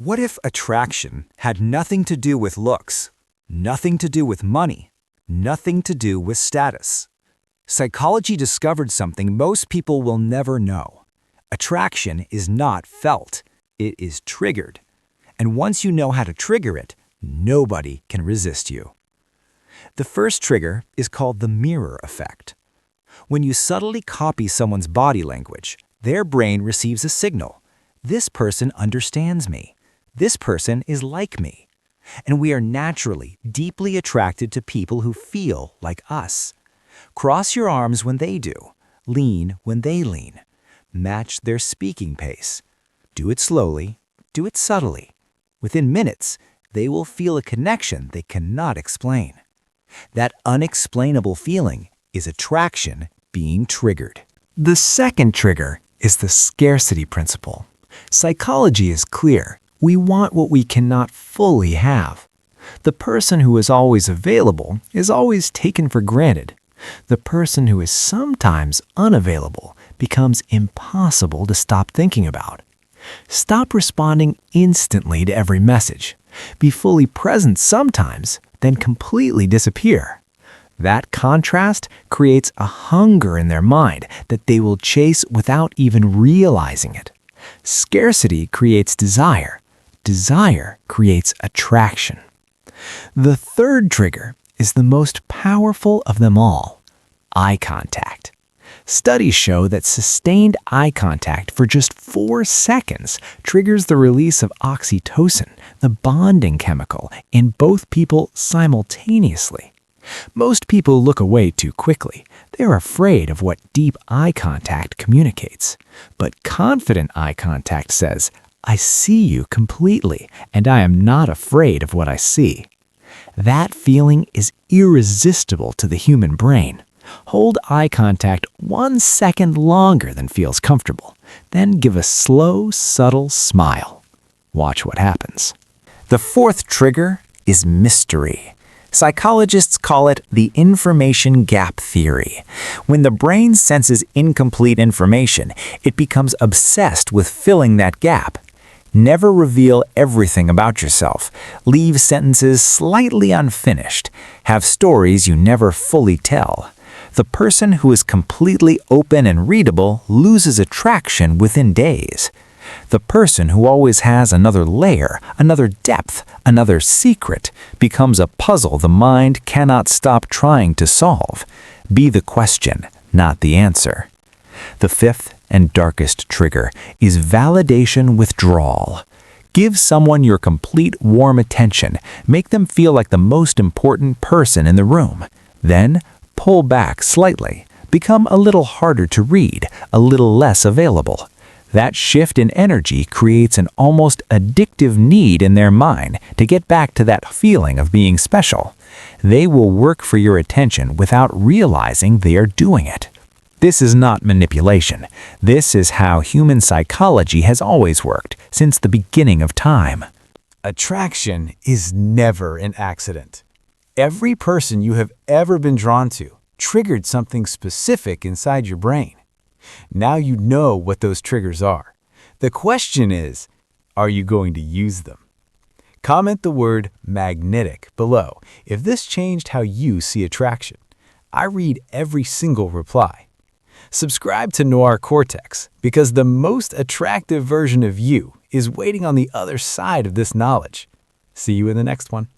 What if attraction had nothing to do with looks, nothing to do with money, nothing to do with status? Psychology discovered something most people will never know. Attraction is not felt, it is triggered. And once you know how to trigger it, nobody can resist you. The first trigger is called the mirror effect. When you subtly copy someone's body language, their brain receives a signal. This person understands me. This person is like me. And we are naturally, deeply attracted to people who feel like us. Cross your arms when they do. Lean when they lean. Match their speaking pace. Do it slowly. Do it subtly. Within minutes, they will feel a connection they cannot explain. That unexplainable feeling is attraction being triggered. The second trigger is the scarcity principle. Psychology is clear. We want what we cannot fully have. The person who is always available is always taken for granted. The person who is sometimes unavailable becomes impossible to stop thinking about. Stop responding instantly to every message. Be fully present sometimes, then completely disappear. That contrast creates a hunger in their mind that they will chase without even realizing it. Scarcity creates desire. Desire creates attraction. The third trigger is the most powerful of them all: eye contact. Studies show that sustained eye contact for just 4 seconds triggers the release of oxytocin, the bonding chemical, in both people simultaneously. Most people look away too quickly. They're afraid of what deep eye contact communicates. But confident eye contact says, "I see you completely, and I am not afraid of what I see." That feeling is irresistible to the human brain. Hold eye contact 1 second longer than feels comfortable. Then give a slow, subtle smile. Watch what happens. The fourth trigger is mystery. Psychologists call it the information gap theory. When the brain senses incomplete information, it becomes obsessed with filling that gap. Never reveal everything about yourself. Leave sentences slightly unfinished. Have stories you never fully tell. The person who is completely open and readable loses attraction within days. The person who always has another layer, another depth, another secret, becomes a puzzle the mind cannot stop trying to solve. Be the question, not the answer. The fifth and darkest trigger is validation withdrawal. Give someone your complete warm attention. Make them feel like the most important person in the room. Then, pull back slightly. Become a little harder to read, a little less available. That shift in energy creates an almost addictive need in their mind to get back to that feeling of being special. They will work for your attention without realizing they are doing it. This is not manipulation. This is how human psychology has always worked since the beginning of time. Attraction is never an accident. Every person you have ever been drawn to triggered something specific inside your brain. Now you know what those triggers are. The question is, are you going to use them? Comment the word magnetic below if this changed how you see attraction. I read every single reply. Subscribe to Noir Cortex because the most attractive version of you is waiting on the other side of this knowledge. See you in the next one.